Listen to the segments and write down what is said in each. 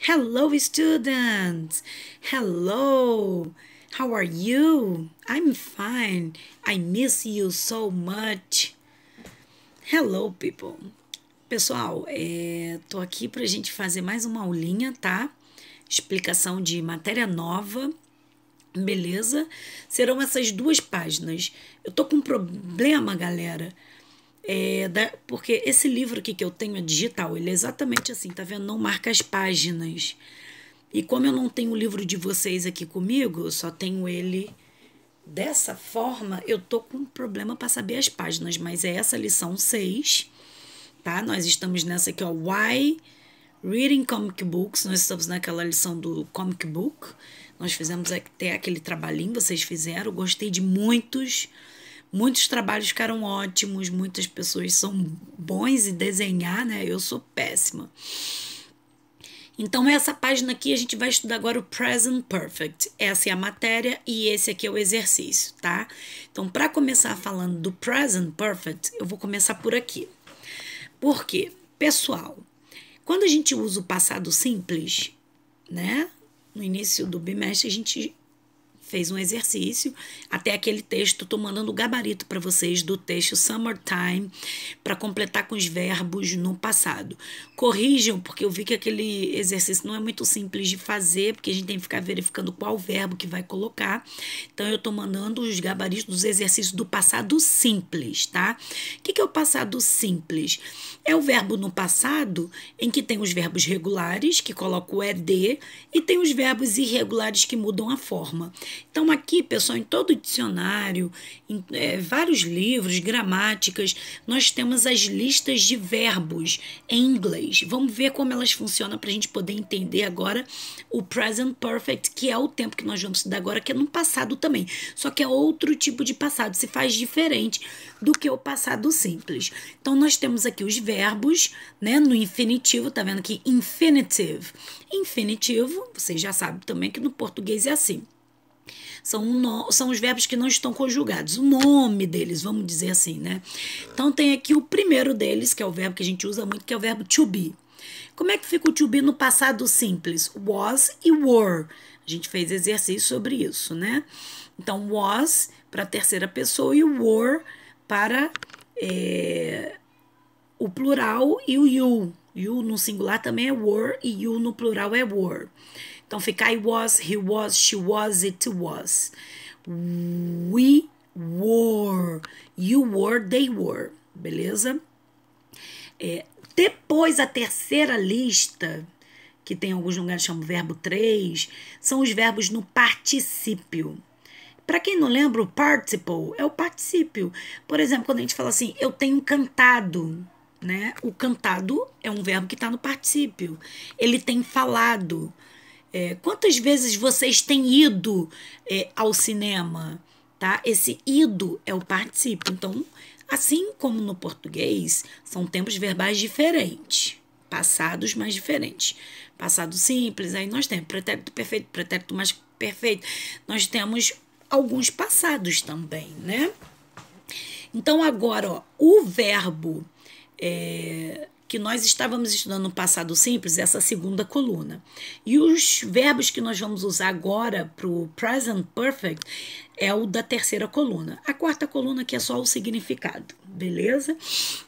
Hello, students. Hello. How are you? I'm fine. I miss you so much. Hello, people. Pessoal, tô aqui pra gente fazer mais uma aulinha, tá? Explicação de matéria nova, beleza? Serão essas duas páginas. Eu tô com um problema, galera. Porque esse livro aqui que eu tenho é digital, ele é exatamente assim, tá vendo? Não marca as páginas. E como eu não tenho o livro de vocês aqui comigo, eu só tenho ele dessa forma, eu tô com um problema para saber as páginas, mas é essa lição 6, tá? Nós estamos nessa aqui, ó, Why Reading Comic Books, nós estamos naquela lição do Comic Book, nós fizemos até aquele trabalhinho, vocês fizeram, gostei de muitos trabalhos ficaram ótimos, muitas pessoas são bons em desenhar, né? Eu sou péssima. Então, essa página aqui, a gente vai estudar agora o Present Perfect. Essa é a matéria e esse aqui é o exercício, tá? Então, para começar falando do Present Perfect, eu vou começar por aqui. Por quê? Pessoal, quando a gente usa o passado simples, né? No início do bimestre, a gente fez um exercício, até aquele texto, tô mandando o gabarito para vocês do texto Summertime, para completar com os verbos no passado. Corrijam, porque eu vi que aquele exercício não é muito simples de fazer, porque a gente tem que ficar verificando qual verbo que vai colocar. Então, eu tô mandando os gabaritos dos exercícios do passado simples, tá? O que é o passado simples? É o verbo no passado, em que tem os verbos regulares, que coloca o ED, e tem os verbos irregulares que mudam a forma. Então, aqui, pessoal, em todo o dicionário, em vários livros, gramáticas, nós temos as listas de verbos em inglês. Vamos ver como elas funcionam para a gente poder entender agora o present perfect, que é o tempo que nós vamos estudar agora, que é no passado também. Só que é outro tipo de passado, se faz diferente do que o passado simples. Então, nós temos aqui os verbos, né, no infinitivo, tá vendo aqui? Infinitive. Infinitivo, vocês já sabem também que no português é assim. São os verbos que não estão conjugados, o nome deles, vamos dizer assim, né? Então, tem aqui o primeiro deles, que é o verbo que a gente usa muito, que é o verbo to be. Como é que fica o to be no passado simples? Was e were. A gente fez exercício sobre isso, né? Então, was para a terceira pessoa e were para o plural e o you. You no singular também é were e you no plural é were. Então fica I was, he was, she was, it was. We were, you were, they were. Beleza? Depois a terceira lista, que tem alguns lugares que chamam verbo 3, são os verbos no particípio. Para quem não lembra, o participle é o particípio. Por exemplo, quando a gente fala assim, eu tenho cantado, né? O cantado é um verbo que está no particípio. Ele tem falado. Quantas vezes vocês têm ido ao cinema? Tá? Esse ido é o particípio. Então, assim como no português, são tempos verbais diferentes. Passados, mas diferentes. Passado simples, aí nós temos pretérito perfeito, pretérito mais perfeito. Nós temos alguns passados também, né? Então, agora, ó, o verbo que nós estávamos estudando no passado simples, essa segunda coluna. E os verbos que nós vamos usar agora para o present perfect é o da terceira coluna. A quarta coluna aqui é só o significado, beleza?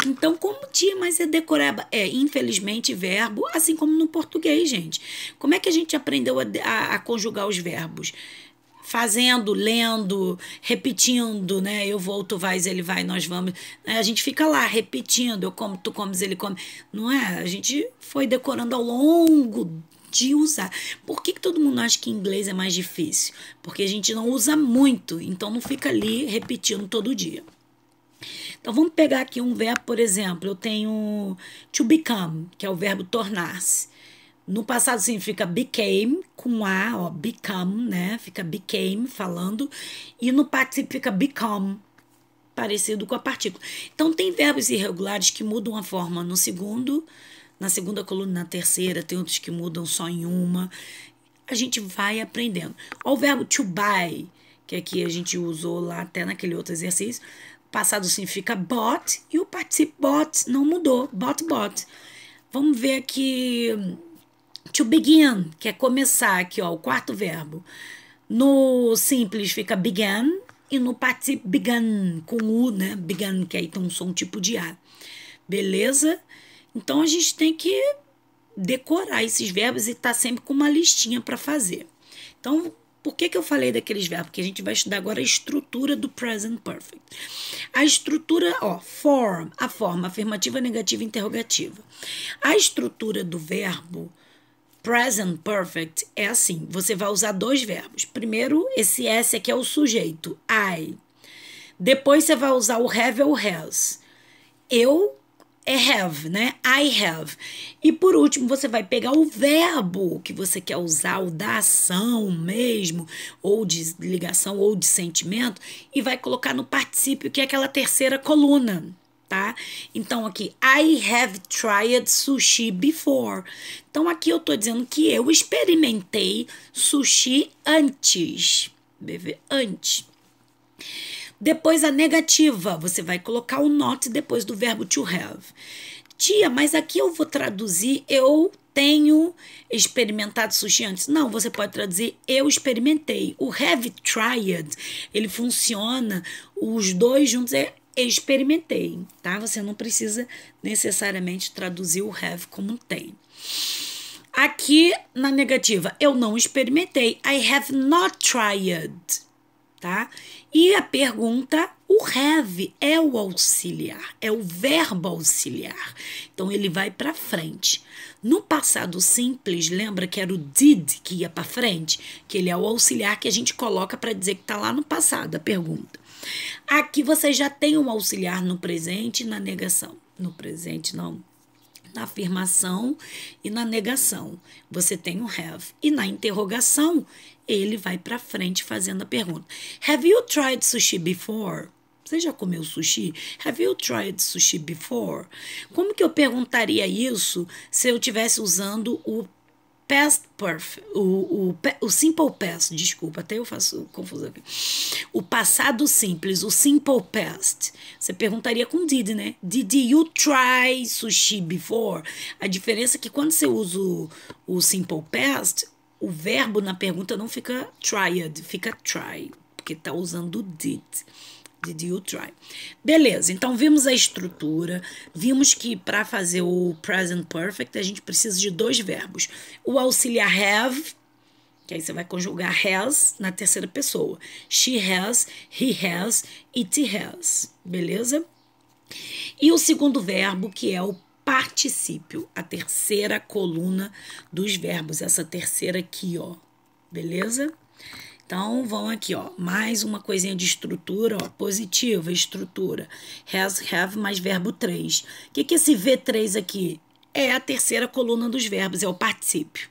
Então, como tinha mais decoreba, infelizmente, verbo, assim como no português, gente. Como é que a gente aprendeu a conjugar os verbos? Fazendo, lendo, repetindo, né? Eu vou, tu vais, ele vai, nós vamos. A gente fica lá repetindo, eu como, tu comes, ele come. Não é? A gente foi decorando ao longo de usar. Por que todo mundo acha que inglês é mais difícil? Porque a gente não usa muito, então não fica ali repetindo todo dia. Então, vamos pegar aqui um verbo, por exemplo, eu tenho to become, que é o verbo tornar-se. No passado significa became, com A, ó, become, né? Fica became, falando. E no particípio fica become, parecido com a partícula. Então, tem verbos irregulares que mudam a forma no segundo, na segunda coluna, na terceira. Tem outros que mudam só em uma. A gente vai aprendendo. Ó, o verbo to buy, que aqui a gente usou lá até naquele outro exercício. Passado significa bought e o particípio bought não mudou. Bought. Vamos ver aqui... To begin, que é começar aqui, ó, o quarto verbo. No simples fica began e no participio began, com U, né? Began, que aí tem um som tipo de A. Beleza? Então, a gente tem que decorar esses verbos e tá sempre com uma listinha para fazer. Então, por que eu falei daqueles verbos? Porque a gente vai estudar agora a estrutura do present perfect. A estrutura, ó, form, a forma afirmativa, negativa e interrogativa. A estrutura do verbo present perfect é assim, você vai usar dois verbos. Primeiro, esse S aqui é o sujeito, I. Depois você vai usar o have ou has. Eu é have, né? I have. E por último, você vai pegar o verbo que você quer usar, o da ação mesmo, ou de ligação, ou de sentimento, e vai colocar no particípio, que é aquela terceira coluna, tá? Então, aqui, I have tried sushi before. Então, aqui eu tô dizendo que eu experimentei sushi antes. Antes. Depois a negativa, você vai colocar o not depois do verbo to have. Tia, mas aqui eu vou traduzir eu tenho experimentado sushi antes. Não, você pode traduzir eu experimentei. O have tried, ele funciona, os dois juntos é experimentei, tá? Você não precisa necessariamente traduzir o have como tem. Aqui na negativa, eu não experimentei. I have not tried. Tá? E a pergunta, o have é o auxiliar, é o verbo auxiliar. Então, ele vai para frente. No passado simples, lembra que era o did que ia para frente? Que ele é o auxiliar que a gente coloca para dizer que está lá no passado, a pergunta. Aqui você já tem um auxiliar no presente e na negação. No presente, não. Na afirmação e na negação, você tem o have. E na interrogação, ele vai para frente fazendo a pergunta. Have you tried sushi before? Você já comeu sushi? Have you tried sushi before? Como que eu perguntaria isso se eu estivesse usando o past perfect, o simple past, desculpa, até eu faço confusão aqui. O passado simples, o simple past. Você perguntaria com did, né? Did you try sushi before? A diferença é que quando você usa o simple past, o verbo na pergunta não fica tried, fica try, porque tá usando o did. Did you try? Beleza, então vimos a estrutura, vimos que para fazer o present perfect a gente precisa de dois verbos. O auxiliar have, que aí você vai conjugar has na terceira pessoa. She has, he has, it has. Beleza? E o segundo verbo, que é o particípio, a terceira coluna dos verbos, essa terceira aqui, ó. Beleza? Então, vamos aqui, ó, mais uma coisinha de estrutura, ó, positiva, estrutura. Has, have, mais verbo 3. O que é esse V3 aqui? É a terceira coluna dos verbos, é o particípio.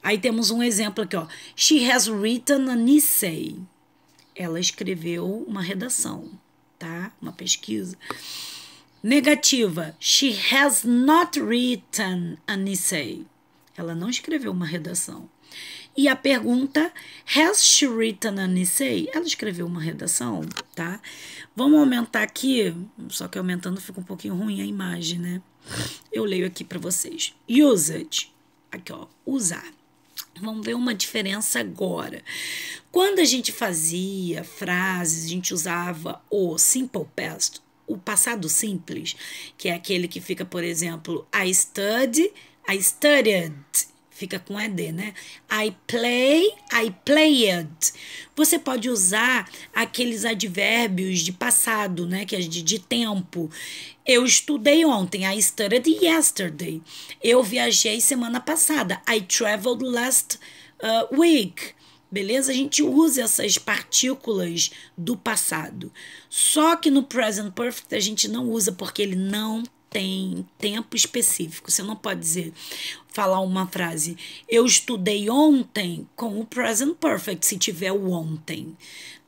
Aí temos um exemplo aqui, ó. She has written an essay. Ela escreveu uma redação, tá? Uma pesquisa. Negativa. She has not written an essay. Ela não escreveu uma redação. E a pergunta, has she written an essay? Ela escreveu uma redação, tá? Vamos aumentar aqui, só que aumentando fica um pouquinho ruim a imagem, né? Eu leio aqui para vocês. Usage, aqui ó, usar. Vamos ver uma diferença agora. Quando a gente fazia frases, a gente usava o simple past, o passado simples, que é aquele que fica, por exemplo, I studied, fica com ED, né? I played. Você pode usar aqueles advérbios de passado, né? Que é de tempo. Eu estudei ontem. I studied yesterday. Eu viajei semana passada. I traveled last week. Beleza? A gente usa essas partículas do passado. Só que no present perfect a gente não usa porque ele não tem tempo específico. Você não pode dizer, falar uma frase, eu estudei ontem com o present perfect, se tiver o ontem.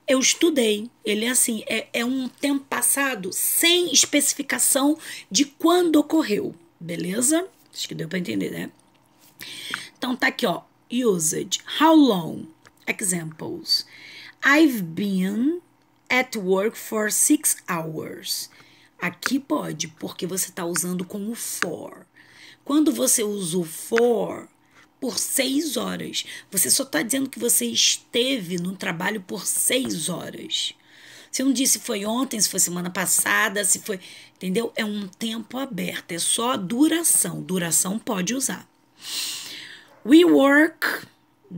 Eu estudei. Ele é assim, é um tempo passado sem especificação de quando ocorreu. Beleza? Acho que deu para entender, né? Então tá aqui, ó. Usage. How long? Examples. I've been at work for 6 hours. Aqui pode, porque você está usando com o for. Quando você usa o for, por 6 horas. Você só está dizendo que você esteve no trabalho por 6 horas. Você não disse se foi ontem, se foi semana passada, se foi... Entendeu? É um tempo aberto, é só a duração. Duração pode usar. We work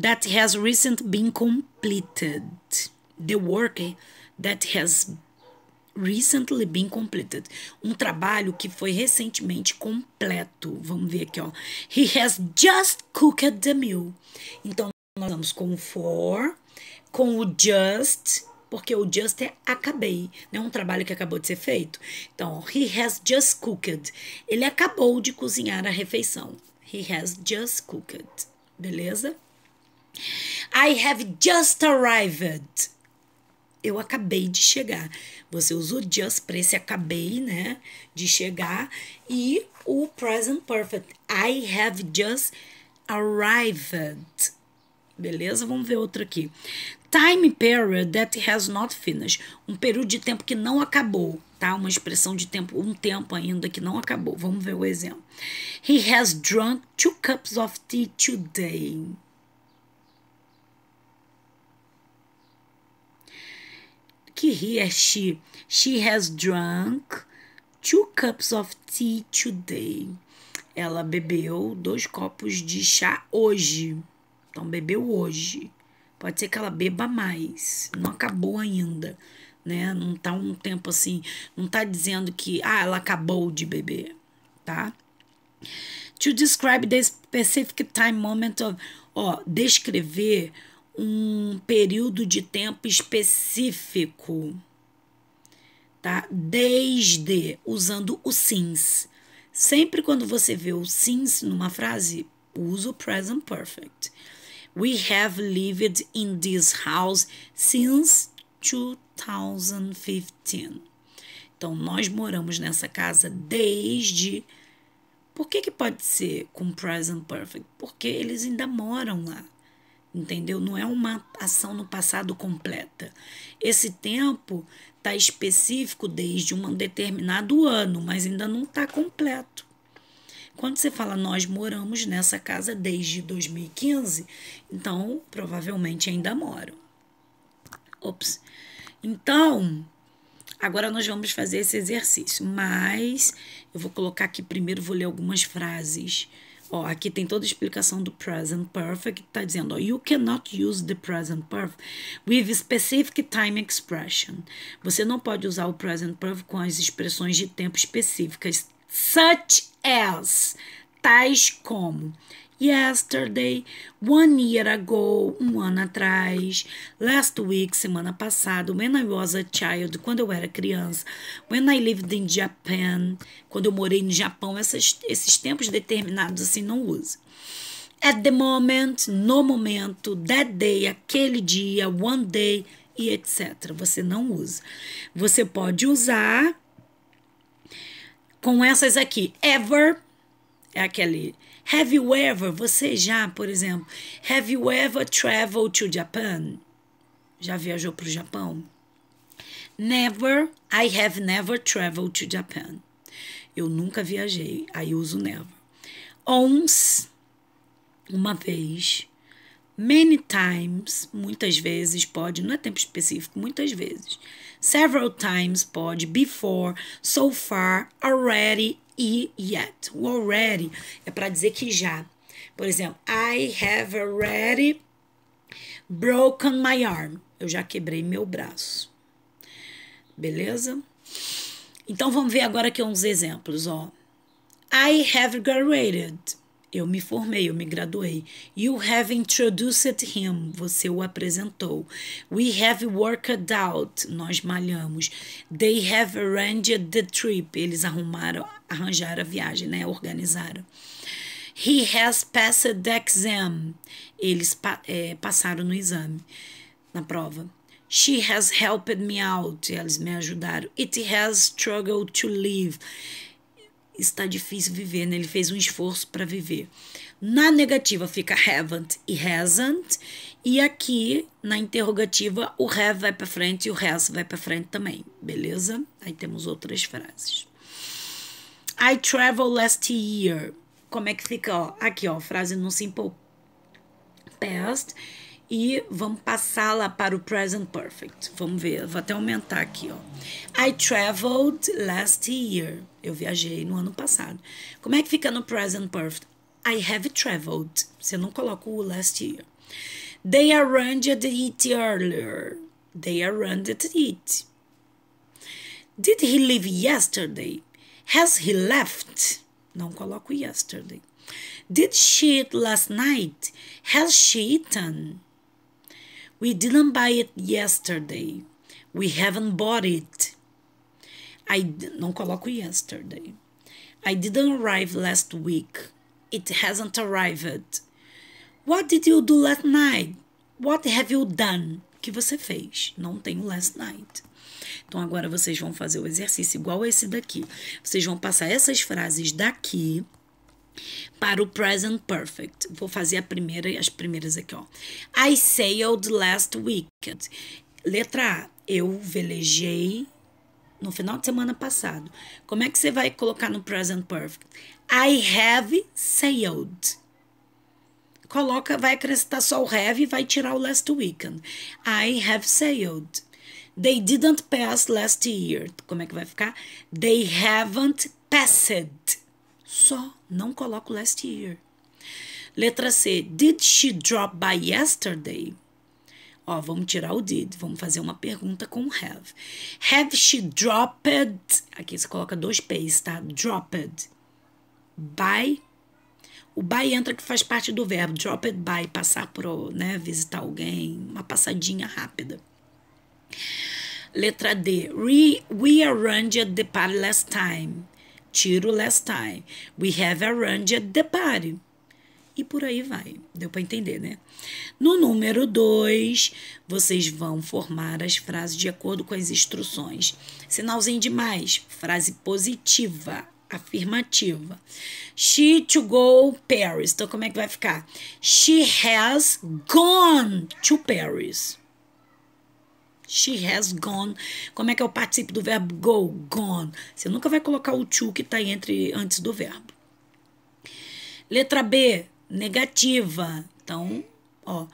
that has recently been completed. The work that has recently been completed. Um trabalho que foi recentemente completo. Vamos ver aqui, ó. He has just cooked the meal. Então, nós vamos com o for, com o just, porque o just é acabei, né? Um trabalho que acabou de ser feito. Então, he has just cooked. Ele acabou de cozinhar a refeição. He has just cooked. Beleza? I have just arrived. Eu acabei de chegar. Você usa o just para esse acabei, né? De chegar. E o present perfect. I have just arrived. Beleza? Vamos ver outro aqui. Time period that has not finished. Um período de tempo que não acabou, tá? Uma expressão de tempo, um tempo ainda que não acabou. Vamos ver o exemplo. He has drunk 2 cups of tea today. Que he é she. She has drunk 2 cups of tea today. Ela bebeu 2 copos de chá hoje. Então, bebeu hoje. Pode ser que ela beba mais. Não acabou ainda, né? Não tá um tempo assim. Não tá dizendo que, ela acabou de beber, tá? To describe the specific time moment of... descrever um período de tempo específico, tá? Desde, usando o since. Sempre quando você vê o since numa frase, usa o present perfect. We have lived in this house since 2015. Então, nós moramos nessa casa desde... Por que pode ser com present perfect? Porque eles ainda moram lá. Entendeu? Não é uma ação no passado completa. Esse tempo está específico desde um determinado ano, mas ainda não está completo. Quando você fala nós moramos nessa casa desde 2015, então provavelmente ainda moram. Ops. Então, agora nós vamos fazer esse exercício, mas eu vou colocar aqui primeiro, vou ler algumas frases. Aqui tem toda a explicação do present perfect, que está dizendo, you cannot use the present perfect with specific time expression. Você não pode usar o present perfect com as expressões de tempo específicas, such as, tais como yesterday, 1 year ago, um ano atrás, last week, semana passada, when I was a child, quando eu era criança, when I lived in Japan, quando eu morei no Japão, esses tempos determinados assim não usa. At the moment, no momento, that day, aquele dia, one day e etc. Você não usa. Você pode usar com essas aqui, ever, é aquele... Have you ever, você já, por exemplo, have you ever traveled to Japan? Já viajou para o Japão? Never, I have never traveled to Japan. Eu nunca viajei, aí uso never. Once, uma vez. Many times, muitas vezes pode, não é tempo específico, muitas vezes. Several times pode, before, so far, already e yet. O already é para dizer que já. Por exemplo, I have already broken my arm. Eu já quebrei meu braço. Beleza? Então, vamos ver agora aqui uns exemplos, I have graduated. Eu me formei, eu me graduei. You have introduced him. Você o apresentou. We have worked out. Nós malhamos. They have arranged the trip. Eles arranjaram a viagem, né? Organizaram. He has passed the exam. Eles passaram no exame, na prova. She has helped me out. Eles me ajudaram. It has struggled to live. Está difícil viver, né? Ele fez um esforço para viver. Na negativa fica haven't e hasn't. E aqui, na interrogativa, o have vai para frente e o has vai para frente também. Beleza? Aí temos outras frases. I traveled last year. Como é que fica? Aqui, frase no simple past e vamos passá-la para o present perfect. Vamos ver, vou até aumentar aqui, ó. I traveled last year. Eu viajei no ano passado. Como é que fica no present perfect? I have traveled. Você não coloca o last year. They arranged it earlier. They arranged it. Did he leave yesterday? Has he left? Não coloco yesterday. Did she eat last night? Has she eaten? We didn't buy it yesterday. We haven't bought it. Não coloco yesterday. I didn't arrive last week. It hasn't arrived. What did you do last night? What have you done? O que você fez? Não tenho last night. Então, agora vocês vão fazer o exercício igual a esse daqui. Vocês vão passar essas frases daqui para o present perfect. Vou fazer as primeiras aqui, ó. I sailed last weekend. Letra A. Eu velejei no final de semana passado. Como é que você vai colocar no present perfect? I have sailed. Coloca, vai acrescentar só o have e vai tirar o last weekend. I have sailed. They didn't pass last year. Como é que vai ficar? They haven't passed. Só, não coloco last year. Letra C. Did she drop by yesterday? Ó, vamos tirar o did. Vamos fazer uma pergunta com have. Have she dropped? Aqui você coloca 2 P's, tá? Dropped. By. O by entra que faz parte do verbo. Dropped by, passar por, né? Visitar alguém. Uma passadinha rápida. Letra D. We arranged the party last time. Tiro last time. We have arranged the party. E por aí vai. Deu para entender, né? No número 2, vocês vão formar as frases de acordo com as instruções. Sinalzinho de mais. Frase positiva, afirmativa. She to go Paris. Então, como é que vai ficar? She has gone to Paris. She has gone. Como é que é o particípio do verbo go? Gone. Você nunca vai colocar o to que está antes do verbo. Letra B, negativa. Então, ó.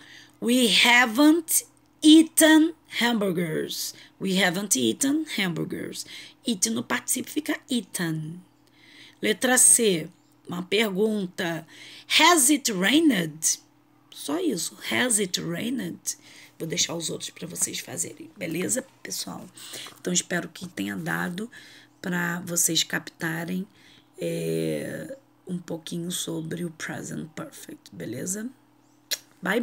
We haven't eaten hamburgers. We haven't eaten hamburgers. Eaten no particípio fica eaten. Letra C, uma pergunta. Has it rained? Só isso. Has it rained? Vou deixar os outros para vocês fazerem, beleza, pessoal? Então, espero que tenha dado para vocês captarem um pouquinho sobre o present perfect, beleza? Bye!